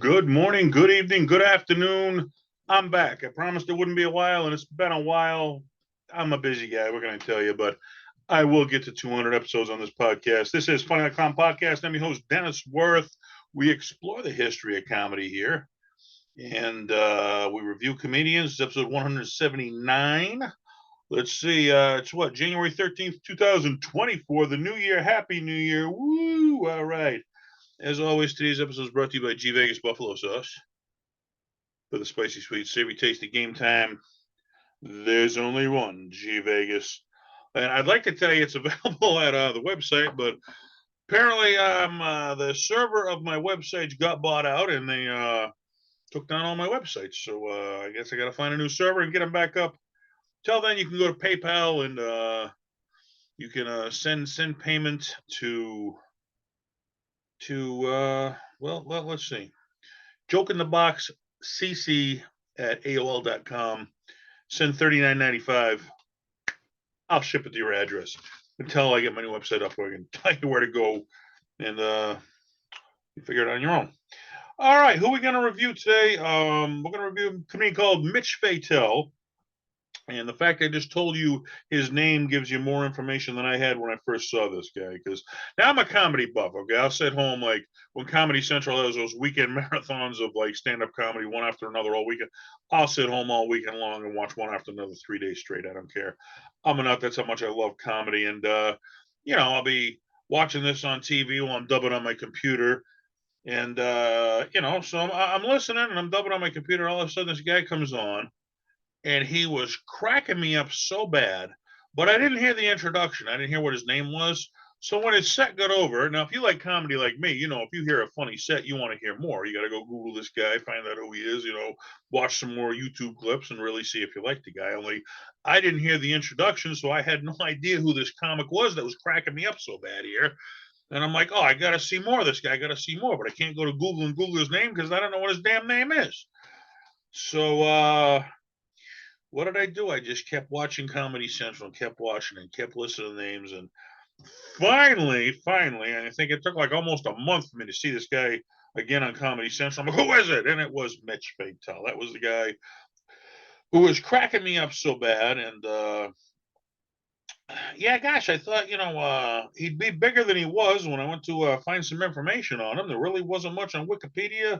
Good morning, good evening, good afternoon. I'm back. I promised it wouldn't be a while, and it's been a while. I'm a busy guy, what can I tell you? But I will get to 200 episodes on this podcast. This is Funny.com Podcast. I'm your host, Dennis Wirth. We explore the history of comedy here, and we review comedians. It's episode 179. Let's see, it's what, January 13th, 2024, the new year. Happy New Year. Woo! All right. As always, today's episode is brought to you by G Vegas Buffalo Sauce. For the spicy, sweet, savory taste of game time, there's only one G Vegas. And I'd like to tell you it's available at the website, but apparently the server of my website got bought out and they took down all my websites. So I guess I got to find a new server and get them back up. Till then, you can go to PayPal and you can send payment to well, let's see. Joke in the Box CC at AOL.com. Send $39.95. I'll ship it to your address until I get my new website up where I can tell you where to go and you figure it out on your own. All right, who are we going to review today? We're going to review a comedian called Mitch Fatel. And the fact I just told you his name gives you more information than I had when I first saw this guy. Because now I'm a comedy buff. Okay, I'll sit home like when Comedy Central has those weekend marathons of like stand-up comedy one after another all weekend. I'll sit home all weekend long and watch one after another 3 days straight. I don't care. I'm a nut. That's how much I love comedy. And I'll be watching this on TV while I'm dubbing on my computer. And so I'm listening and I'm dubbing on my computer. All of a sudden, this guy comes on. And he was cracking me up so bad, but I didn't hear the introduction. I didn't hear what his name was. So when his set got over, now if you like comedy like me, if you hear a funny set, you want to hear more. You got to go Google this guy, find out who he is, watch some more YouTube clips and really see if you like the guy. Only I didn't hear the introduction, so I had no idea who this comic was that was cracking me up so bad here. And I'm like, oh, I got to see more of this guy. I got to see more, but I can't go to Google and Google his name because I don't know what his damn name is. So, what did I do? I just kept watching Comedy Central and kept watching and kept listening to names. And finally, I think it took like almost a month for me to see this guy again on Comedy Central. I'm like, who is it? And it was Mitch Fatel. That was the guy who was cracking me up so bad. And yeah, gosh, I thought, he'd be bigger than he was when I went to find some information on him. There really wasn't much on Wikipedia.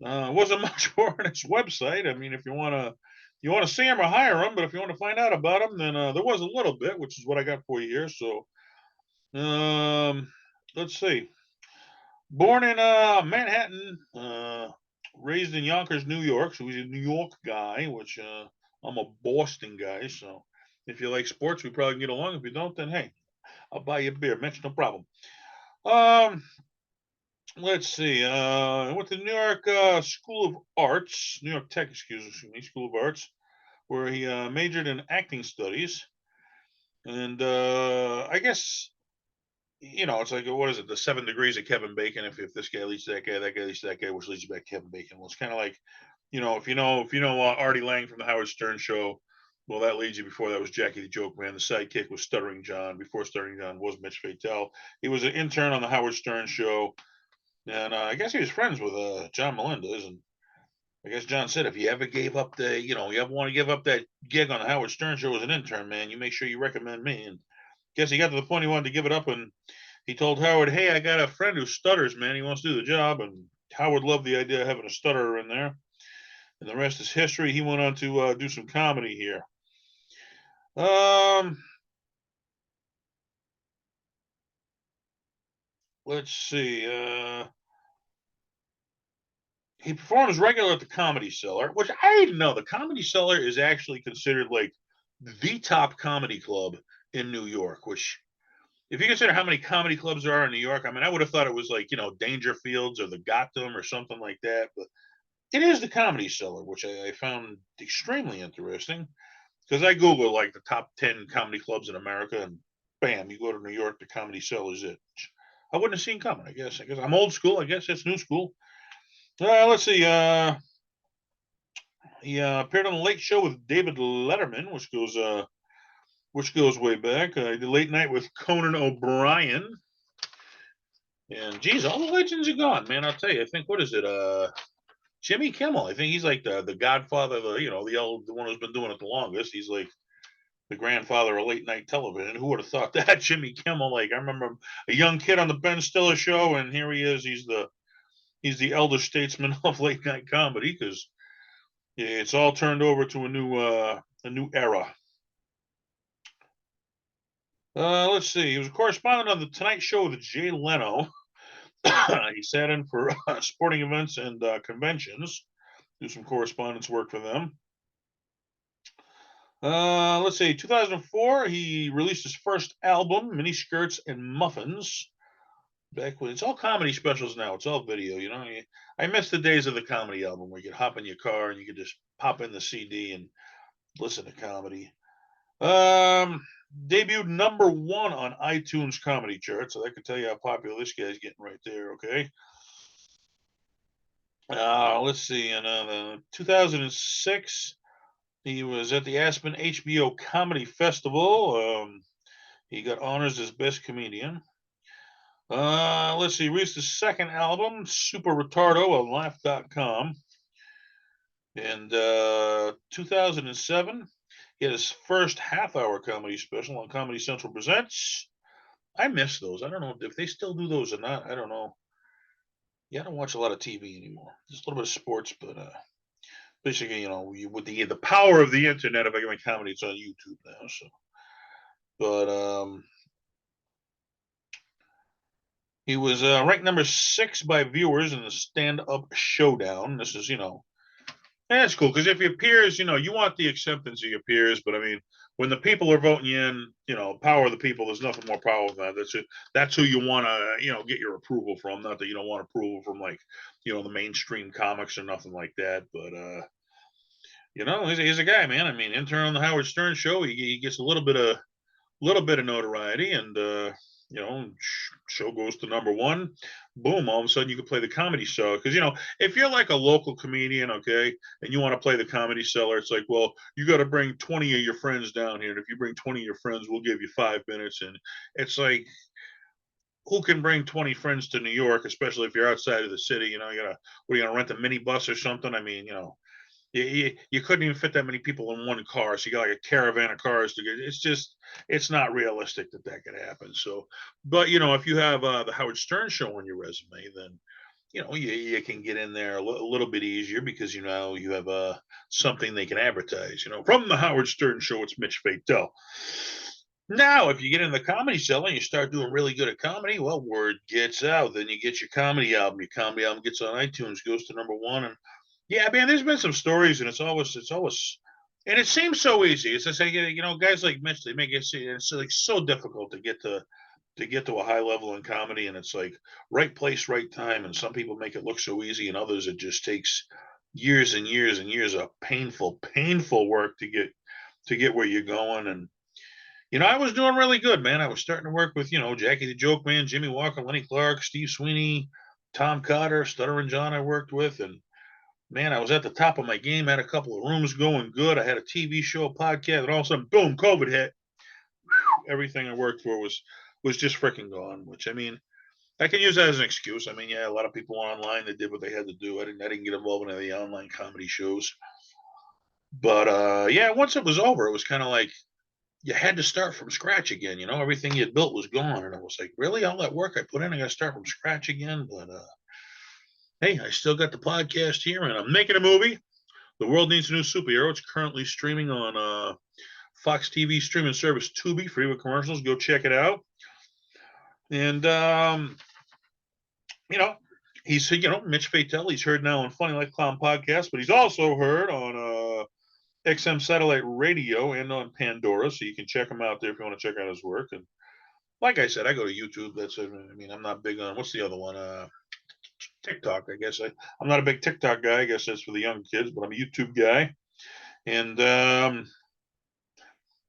Wasn't much more on his website. I mean, if you want to see him or hire him, but if you want to find out about him, then there was a little bit, which is what I got for you here. So, let's see. Born in Manhattan, raised in Yonkers, New York. So he's a New York guy, which I'm a Boston guy. So if you like sports, we probably can get along. If you don't, then hey, I'll buy you a beer, Mitch. No problem. Let's see. I went to New York School of Arts, New York Tech, excuse me, School of Arts, where he majored in acting studies. And I guess, it's like, what is it? The 7 degrees of Kevin Bacon. If this guy leads to that guy leads to that guy, which leads you back to Kevin Bacon. Well, it's kind of like, if you know Artie Lang from the Howard Stern show, well, that leads you. Before that was Jackie the Joke Man. The sidekick was Stuttering John. Before Stuttering John was Mitch Fatel. He was an intern on the Howard Stern show. And I guess he was friends with John Melendez. And I guess John said, if you ever gave up you ever want to give up that gig on the Howard Stern show as an intern, man, you make sure you recommend me. And I guess he got to the point he wanted to give it up. And he told Howard, hey, I got a friend who stutters, man. He wants to do the job. And Howard loved the idea of having a stutterer in there. And the rest is history. He went on to do some comedy here. Let's see. He performs regular at the Comedy Cellar, which I didn't know. The Comedy Cellar is actually considered like the top comedy club in New York, which, if you consider how many comedy clubs there are in New York, I mean, I would have thought it was like, Dangerfields or the Gotham or something like that. But it is the Comedy Cellar, which I found extremely interesting because I Googled like the top 10 comedy clubs in America, and bam, you go to New York, the Comedy Cellar is it. I wouldn't have seen coming, I guess. I'm old school. I guess it's new school. Let's see. He appeared on the Late Show with David Letterman, which goes way back. He did Late Night with Conan O'Brien. And geez, all the legends are gone, man. I'll tell you. I think what is it? Jimmy Kimmel. I think he's like the godfather, the one who's been doing it the longest. He's like the grandfather of late night television. Who would have thought that? Jimmy Kimmel. Like I remember a young kid on the Ben Stiller show, and here he is. He's the elder statesman of late night comedy because it's all turned over to a new era. Let's see. He was a correspondent on the Tonight Show with Jay Leno. He sat in for sporting events and conventions, do some correspondence work for them. Let's see. 2004, he released his first album, Miniskirts and Muffins. Back when it's all comedy specials now, it's all video. I miss the days of the comedy album where you could hop in your car and you could just pop in the CD and listen to comedy. Debuted #1 on iTunes comedy charts, so that can tell you how popular this guy's getting right there. Okay. Let's see. In 2006, he was at the Aspen HBO Comedy Festival. He got honors as best comedian. Let's see. He released his second album, Super Retardo, on Laugh.com. In 2007, he had his first half-hour comedy special on Comedy Central Presents. I miss those. I don't know if they still do those or not. I don't know. Yeah, I don't watch a lot of TV anymore. Just a little bit of sports, but basically, with the power of the internet, if I get my comedy, it's on YouTube now. So, but he was ranked #6 by viewers in the Stand Up Showdown. This is, that's cool because if your peers, you want the acceptance of your peers, but I mean, when the people are voting you in, power of the people, there's nothing more powerful than that. That's who you want to, get your approval from. Not that you don't want approval from like, the mainstream comics or nothing like that, but he's a guy, man. I mean, intern on the Howard Stern show, he gets a little bit of notoriety, and show goes to #1. Boom! All of a sudden, you can play the comedy show because if you're like a local comedian, okay, and you want to play the comedy seller, it's like, well, you got to bring 20 of your friends down here, and if you bring 20 of your friends, we'll give you 5 minutes, and it's like, who can bring 20 friends to New York, especially if you're outside of the city? You gotta, what are you gonna rent a minibus or something? I mean, you couldn't even fit that many people in one car. So you got like a caravan of cars to get. It's not realistic that could happen. So, but if you have the Howard Stern show on your resume, then you can get in there a little bit easier because you have something they can advertise. From the Howard Stern show, it's Mitch Fatel. Now, if you get in the comedy cell and you start doing really good at comedy, well, word gets out. Then you get your comedy album. Your comedy album gets on iTunes, goes to #1, and yeah, man, there's been some stories, and it's always, and it seems so easy. It's just like, guys like Mitch, they make it seem it's like so difficult to get to a high level in comedy, and it's like right place, right time, and some people make it look so easy, and others it just takes years and years and years of painful, painful work to get where you're going. And I was doing really good, man. I was starting to work with Jackie the Joke Man, Jimmy Walker, Lenny Clark, Steve Sweeney, Tom Cotter, Stuttering John. I worked with, and man, I was at the top of my game, had a couple of rooms going good. I had a TV show, a podcast, and all of a sudden, boom, COVID hit. Everything I worked for was just freaking gone, which, I mean, I can use that as an excuse. I mean, yeah, a lot of people online that did what they had to do. I didn't get involved in any of the online comedy shows. But yeah, once it was over, it was kind of like you had to start from scratch again. Everything you had built was gone. And I was like, really? All that work I put in, I got to start from scratch again. But hey, I still got the podcast here, and I'm making a movie. The World Needs a New Superhero. It's currently streaming on Fox TV streaming service Tubi, free with commercials. Go check it out. And he's Mitch Fatel. He's heard now on Funny Like Clown podcast, but he's also heard on XM Satellite Radio and on Pandora. So you can check him out there if you want to check out his work. And like I said, I go to YouTube. That's it. I mean, I'm not big on what's the other one? TikTok, I guess. I'm not a big TikTok guy. I guess that's for the young kids, but I'm a YouTube guy. And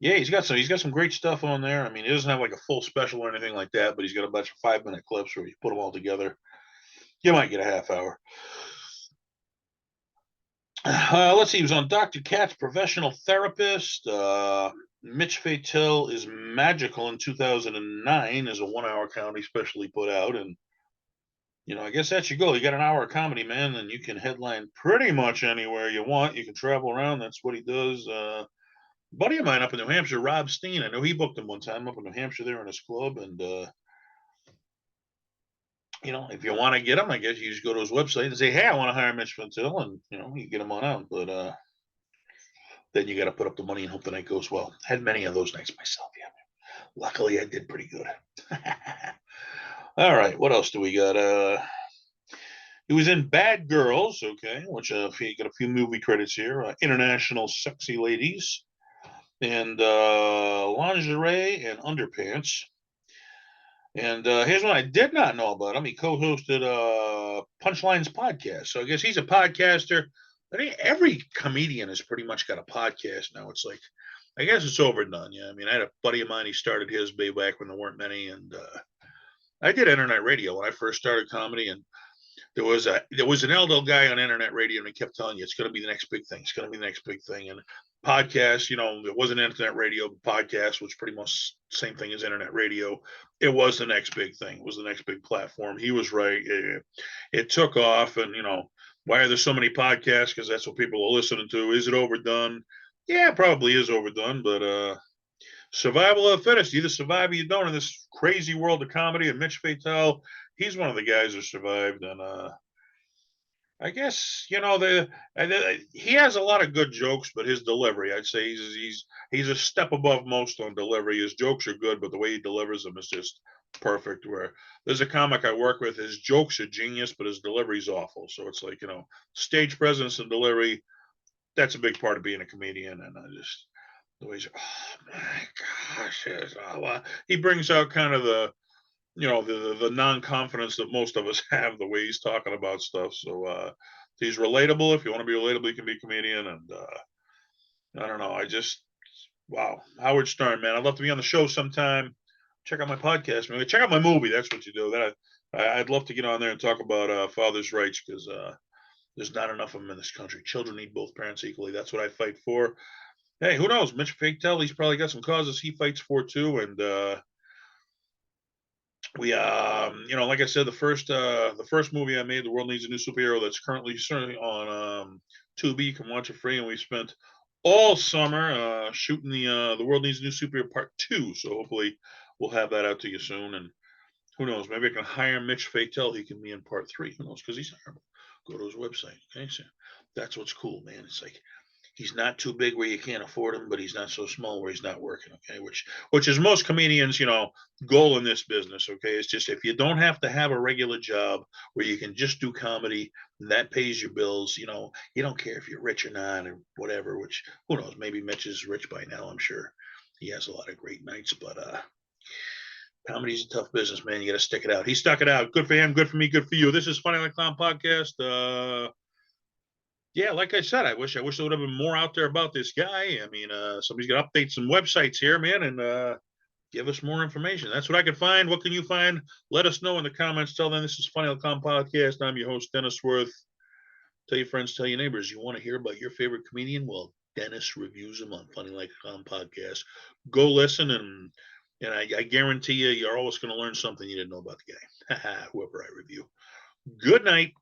yeah, he's got some great stuff on there. I mean, he doesn't have like a full special or anything like that, but he's got a bunch of 5-minute clips where you put them all together. You might get a half hour. Let's see. He was on Dr. Katz, Professional Therapist. Mitch Fatel is Magical in 2009 as a 1-hour comedy special he put out. And you know, I guess that's your goal. You got an hour of comedy, man, and you can headline pretty much anywhere you want. You can travel around. That's what he does. Buddy of mine up in New Hampshire, Rob Steen. I know he booked him one time up in New Hampshire there in his club. And, you know, if you want to get him, I guess you just go to his website and say, hey, I want to hire Mitch Fatel, and, you know, you get him on out. But then you got to put up the money and hope the night goes well. Had many of those nights myself. Yeah. Luckily, I did pretty good. All right. What else do we got? He was in Bad Girls, okay, which he got a few movie credits here. International Sexy Ladies and Lingerie and Underpants. And here's one I did not know about him. He co-hosted Punchlines podcast. So I guess he's a podcaster. I think every comedian has pretty much got a podcast now. It's like, I guess it's overdone. Yeah, I mean, I had a buddy of mine. He started his way back when there weren't many, and I did internet radio when I first started comedy, and there was an elder guy on internet radio, and he kept telling you it's going to be the next big thing. It's going to be the next big thing. And podcast, you know, it wasn't internet radio, but podcast was pretty much the same thing as internet radio. It was the next big thing. It was the next big platform. He was right. It took off, and you know, why are there so many podcasts? Because that's what people are listening to. Is it overdone? Yeah, it probably is overdone, but survival of the fittest. You either survive or you don't in this crazy world of comedy. And Mitch Fatel, he's one of the guys who survived. And I guess, you know, he has a lot of good jokes, but his delivery, I'd say he's a step above most on delivery. His jokes are good, but the way he delivers them is just perfect. Where there's a comic I work with, his jokes are genius, but his delivery's awful. So it's like, you know, stage presence and delivery, that's a big part of being a comedian. And I just, the way he's, oh my gosh, he brings out kind of the, you know, the non-confidence that most of us have, the way he's talking about stuff. So he's relatable. If you want to be relatable, you can be a comedian. And I don't know, I just, wow, Howard Stern, man, I'd love to be on the show sometime. Check out my podcast, man. Check out my movie. That's what you do. That I'd love to get on there and talk about fathers' rights, because there's not enough of them in this country. Children need both parents equally. That's what I fight for. Hey, who knows? Mitch Fatel, he's probably got some causes he fights for too. And we you know, like I said, the first movie I made, The World Needs a New Superhero, that's currently certainly on Tubi. You can watch it free. And we spent all summer shooting the World Needs a New Superhero Part 2. So hopefully we'll have that out to you soon. And who knows, maybe I can hire Mitch Fatel. He can be in Part 3. Who knows? Because he's hireable. Go to his website. Okay, so that's what's cool, man. It's like, he's not too big where you can't afford him, but he's not so small where he's not working. Okay, which is most comedians, you know, goal in this business. Okay, it's just, if you don't have to have a regular job where you can just do comedy and that pays your bills, you know, you don't care if you're rich or not or whatever. Which, who knows? Maybe Mitch is rich by now. I'm sure he has a lot of great nights, but comedy's a tough business, man. You got to stick it out. He stuck it out. Good for him. Good for me. Good for you. This is Funny Like Clown podcast. Yeah, like I said, I wish there would have been more out there about this guy. I mean, somebody's got to update some websites here, man, and give us more information. That's what I could find. What can you find? Let us know in the comments. Tell them this is Funny Like Clown podcast. I'm your host, Dennis Wirth. Tell your friends, tell your neighbors. You want to hear about your favorite comedian? Well, Dennis reviews them on Funny Like Clown podcast. Go listen, and I guarantee you're always going to learn something you didn't know about the guy. Whoever I review. Good night.